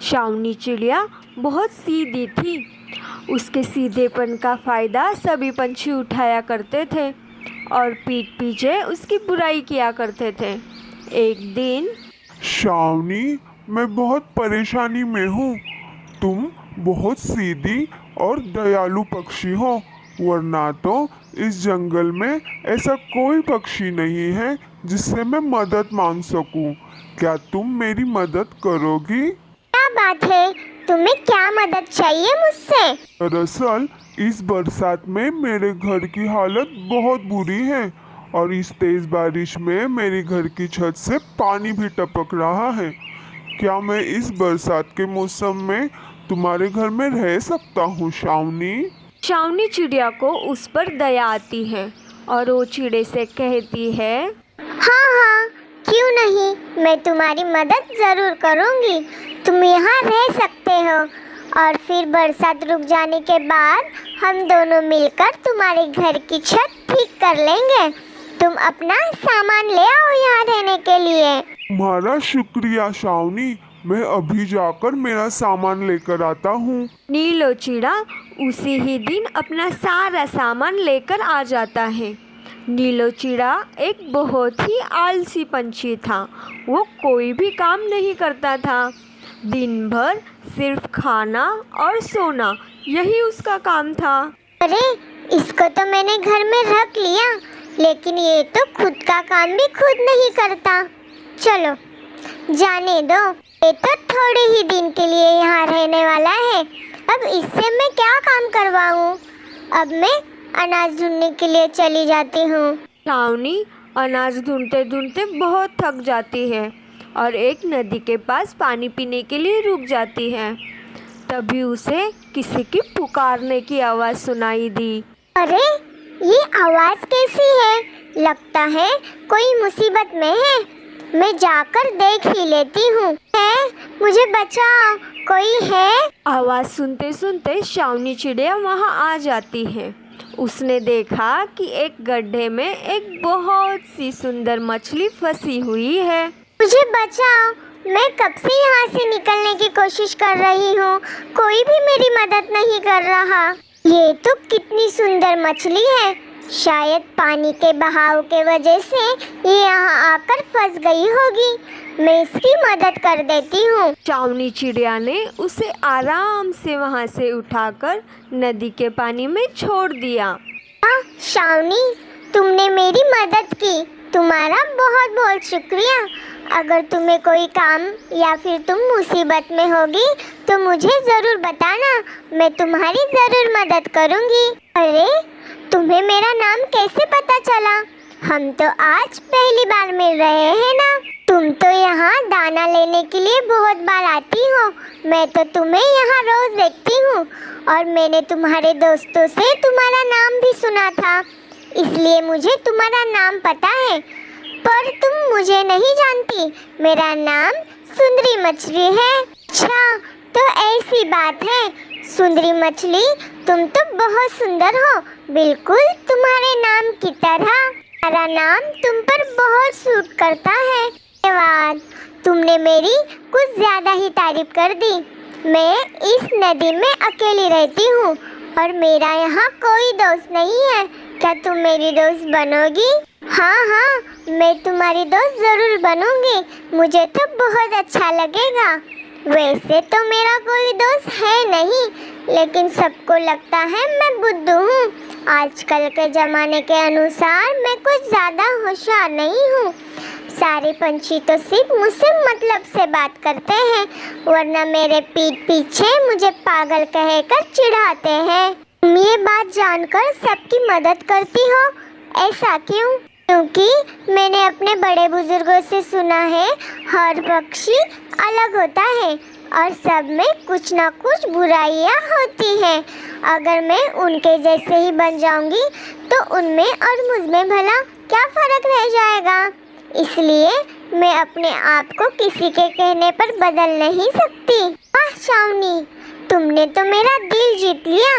शावनी चिड़िया बहुत सीधी थी। उसके सीधेपन का फ़ायदा सभी पंछी उठाया करते थे और पीठ पीछे उसकी बुराई किया करते थे। एक दिन शावनी, मैं बहुत परेशानी में हूँ। तुम बहुत सीधी और दयालु पक्षी हो, वरना तो इस जंगल में ऐसा कोई पक्षी नहीं है जिससे मैं मदद मांग सकूं। क्या तुम मेरी मदद करोगी? क्या बात है, तुम्हें क्या मदद चाहिए मुझसे? दरअसल इस बरसात में मेरे घर की हालत बहुत बुरी है और इस तेज बारिश में मेरी घर की छत से पानी भी टपक रहा है। क्या मैं इस बरसात के मौसम में तुम्हारे घर में रह सकता हूँ शावनी? शावनी चिड़िया को उस पर दया आती है और वो चिड़े से कहती है, हाँ हाँ, क्यों नहीं, मैं तुम्हारी मदद ज़रूर करूँगी। तुम यहाँ रह सकते हो और फिर बरसात रुक जाने के बाद हम दोनों मिलकर तुम्हारे घर की छत ठीक कर लेंगे। तुम अपना सामान ले आओ यहाँ रहने के लिए। तुम्हारा शुक्रिया शावनी, मैं अभी जाकर मेरा सामान लेकर आता हूँ। नीलो चिड़ा उसी ही दिन अपना सारा सामान लेकर आ जाता है। नीलो चिड़ा एक बहुत ही आलसी पंछी था। वो कोई भी काम नहीं करता था। दिन भर सिर्फ खाना और सोना, यही उसका काम था। अरे, इसको तो मैंने घर में रख लिया, लेकिन ये तो खुद का काम भी खुद नहीं करता। चलो जाने दो, ये तो थोड़े ही दिन के लिए यहाँ रहने वाला है। अब इससे मैं क्या काम करवाऊँ? अब मैं अनाज ढूंढने के लिए चली जाती हूँ। शावनी अनाज ढूंढते ढूंढते बहुत थक जाती है और एक नदी के पास पानी पीने के लिए रुक जाती है। तभी उसे किसी की पुकारने की आवाज़ सुनाई दी। अरे, ये आवाज़ कैसी है? लगता है कोई मुसीबत में है। मैं जाकर देख ही लेती हूँ। मुझे बचाओ, कोई है? आवाज़ सुनते सुनते शावनी चिड़िया वहाँ आ जाती है। उसने देखा कि एक गड्ढे में एक बहुत सी सुंदर मछली फंसी हुई है। मुझे बचाओ, मैं कब से यहाँ से निकलने की कोशिश कर रही हूँ, कोई भी मेरी मदद नहीं कर रहा। ये तो कितनी सुंदर मछली है, शायद पानी के बहाव के वजह से ये यहाँ आकर फंस गई होगी। मैं इसकी मदद कर देती हूँ। शावनी चिड़िया ने उसे आराम से वहाँ से उठाकर नदी के पानी में छोड़ दिया। शावनी, तुमने मेरी मदद की, तुम्हारा बहुत बहुत शुक्रिया। अगर तुम्हें कोई काम या फिर तुम मुसीबत में होगी तो मुझे ज़रूर बताना, मैं तुम्हारी ज़रूर मदद करूँगी। अरे, तुम्हें मेरा नाम कैसे पता चला? हम तो आज पहली बार मिल रहे हैं ना। तुम तो यहाँ दाना लेने के लिए बहुत बार आती हो। मैं तो तुम्हें यहाँ रोज़ देखती हूँ और मैंने तुम्हारे दोस्तों से तुम्हारा नाम भी सुना था, इसलिए मुझे तुम्हारा नाम पता है। पर तुम मुझे नहीं जानती। मेरा नाम सुंदरी मछली है। अच्छा, तो ऐसी बात है। सुंदरी मछली, तुम तो बहुत सुंदर हो, बिल्कुल तुम्हारे नाम की तरह। मेरा नाम तुम पर बहुत सूट करता है। धन्यवाद, तुमने मेरी कुछ ज़्यादा ही तारीफ कर दी। मैं इस नदी में अकेली रहती हूँ और मेरा यहाँ कोई दोस्त नहीं है। क्या तुम मेरी दोस्त बनोगी? हाँ हाँ, मैं तुम्हारी दोस्त ज़रूर बनूंगी। मुझे तो बहुत अच्छा लगेगा। वैसे तो मेरा कोई दोस्त है नहीं, लेकिन सबको लगता है मैं बुद्धू हूँ। आजकल के ज़माने के अनुसार मैं कुछ ज़्यादा होशियार नहीं हूँ। सारे पंछी तो सिर्फ मुझसे मतलब से बात करते हैं, वरना मेरे पीठ पीछे मुझे पागल कहकर चिढ़ाते हैं। तुम ये बात जानकर सबकी मदद करती हो, ऐसा क्यों? क्योंकि मैंने अपने बड़े बुजुर्गों से सुना है, हर पक्षी अलग होता है और सब में कुछ ना कुछ बुराइयां होती हैं। अगर मैं उनके जैसे ही बन जाऊंगी तो उनमें और मुझमें भला क्या फ़र्क रह जाएगा? इसलिए मैं अपने आप को किसी के कहने पर बदल नहीं सकती। वाह शावनी, तुमने तो मेरा दिल जीत लिया।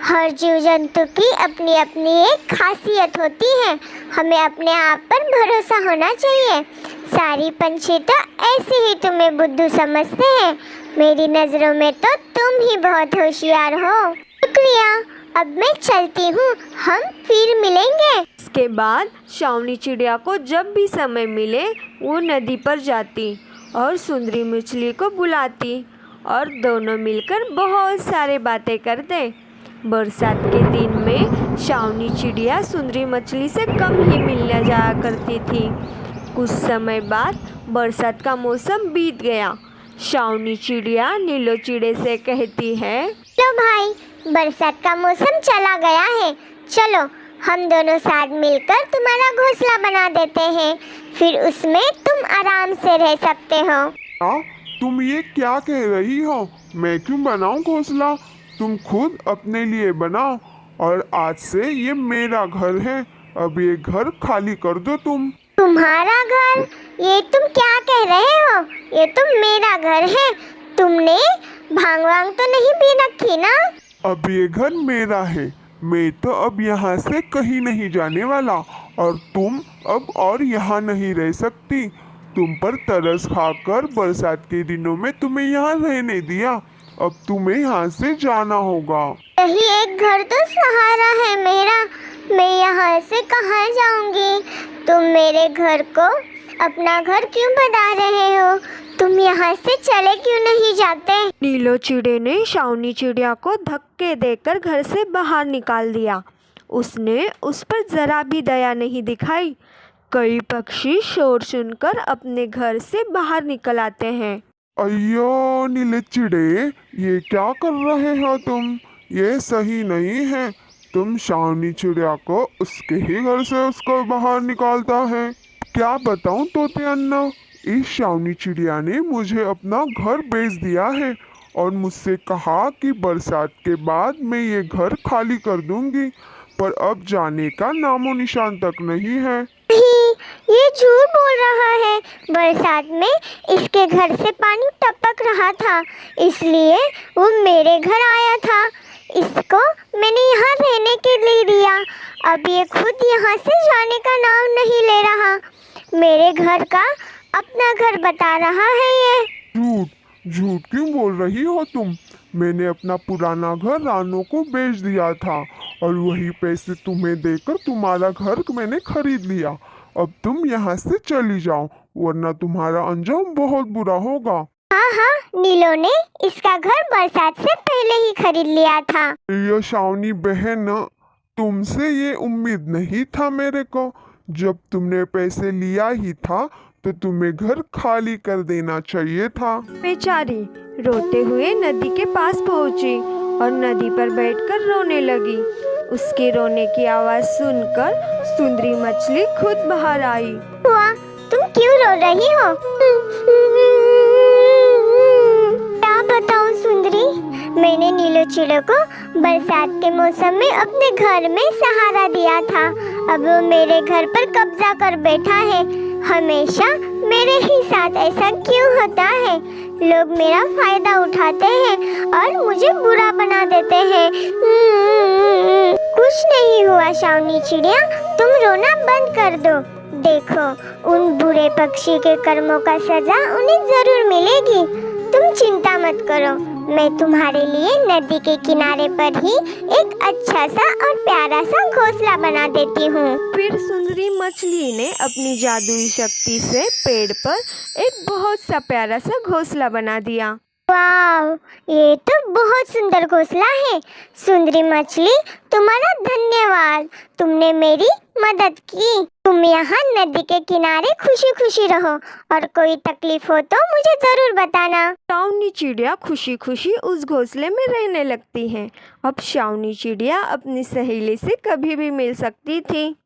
हर जीव जंतु की अपनी अपनी एक खासियत होती है। हमें अपने आप पर भरोसा होना चाहिए। सारी पंछी तो ऐसे ही तुम्हें बुद्धू समझते हैं। मेरी नज़रों में तो तुम ही बहुत होशियार हो। शुक्रिया, अब मैं चलती हूँ, हम फिर मिलेंगे। इसके बाद शावनी चिड़िया को जब भी समय मिले वो नदी पर जाती और सुंदरी मछली को बुलाती और दोनों मिलकर बहुत सारे बातें करते। बरसात के दिन में शावनी चिड़िया सुंदरी मछली से कम ही मिलने जाया करती थी। कुछ समय बाद बरसात का मौसम बीत गया। शावनी चिड़िया नीलो चिड़े से कहती है, लो भाई, बरसात का मौसम चला गया है, चलो हम दोनों साथ मिलकर तुम्हारा घोंसला बना देते हैं, फिर उसमें तुम आराम से रह सकते हो। तुम ये क्या कह रही हो? मैं क्यों बनाऊं घोंसला? तुम खुद अपने लिए बनाओ, और आज से ये मेरा घर है। अब ये घर खाली कर दो तुम। तुम्हारा घर? ये तुम क्या कह रहे हो? ये तो मेरा घर है। तुमने भांग वांग तो नहीं पी रखी ना? अब ये घर मेरा है। मैं तो अब यहाँ से कहीं नहीं जाने वाला, और तुम अब और यहाँ नहीं रह सकती। तुम पर तरस खाकर बरसात के दिनों में तुम्हें यहाँ रहने दिया। अब तुम्हें यहाँ से जाना होगा। यही एक घर तो सहारा है मेरा। मैं यहाँ से कहाँ जाऊंगी? तुम मेरे घर को अपना घर क्यों बता रहे हो? तुम यहाँ से चले क्यों नहीं जाते? नीलो चिड़े ने शावनी चिड़िया को धक्के देकर घर से बाहर निकाल दिया। उसने उस पर जरा भी दया नहीं दिखाई। कई पक्षी शोर सुनकर अपने घर से बाहर निकल आते हैं। अयो नीले चिड़े, ये क्या कर रहे हो तुम? ये सही नहीं है। तुम शावनी चिड़िया को उसके ही घर से उसको बाहर निकालता है। क्या बताऊं तोते अन्ना, इस शावनी चिड़िया ने मुझे अपना घर बेच दिया है और मुझसे कहा कि बरसात के बाद मैं ये घर खाली कर दूंगी, पर अब जाने का नामो निशान तक नहीं है। ये झूठ बोल रहा है। बरसात में इसके घर से पानी टपक रहा था, इसलिए वो मेरे घर आया था। इसको मैंने यहाँ रहने के लिए दिया। अब ये खुद यहाँ से जाने का नाम नहीं ले रहा। मेरे घर का अपना घर बता रहा है ये। झूठ झूठ क्यों बोल रही हो तुम? मैंने अपना पुराना घर रानो को बेच दिया था और वही पैसे तुम्हें देकर तुम्हारा घर मैंने खरीद लिया। अब तुम यहाँ से चली जाओ, वरना तुम्हारा अंजाम बहुत बुरा होगा। हाँ, नीलो ने इसका घर बरसात से पहले ही खरीद लिया था। ये शावनी बहन, तुमसे ये उम्मीद नहीं था मेरे को। जब तुमने पैसे लिया ही था तो तुम्हें घर खाली कर देना चाहिए था। बेचारी रोते हुए नदी के पास पहुंची और नदी पर बैठकर रोने लगी। उसके रोने की आवाज़ सुनकर सुंदरी मछली खुद बाहर आई। हुआ, तुम क्यों रो रही हो? क्या बताऊं सुंदरी, मैंने नीलो चिड़े को बरसात के मौसम में अपने घर में सहारा दिया था। अब वो मेरे घर पर कब्जा कर बैठा है। हमेशा मेरे ही साथ ऐसा क्यों होता है? लोग मेरा फायदा उठाते हैं और मुझे बुरा बना देते हैं। कुछ नहीं हुआ शावनी चिड़िया, तुम रोना बंद कर दो। देखो, उन बुरे पक्षी के कर्मों का सजा उन्हें जरूर मिलेगी। तुम चिंता मत करो, मैं तुम्हारे लिए नदी के किनारे पर ही एक अच्छा सा और प्यारा सा घोंसला बना देती हूँ। फिर सुंदरी मछली ने अपनी जादुई शक्ति से पेड़ पर एक बहुत सा प्यारा सा घोंसला बना दिया। वाव, ये तो बहुत सुंदर घोंसला है। सुंदरी मछली, तुम्हारा धन्यवाद। तुमने मेरी मदद की। तुम यहाँ नदी के किनारे खुशी खुशी रहो और कोई तकलीफ हो तो मुझे जरूर बताना। शावनी चिड़िया खुशी खुशी उस घोंसले में रहने लगती है। अब शावनी चिड़िया अपनी सहेली से कभी भी मिल सकती थी।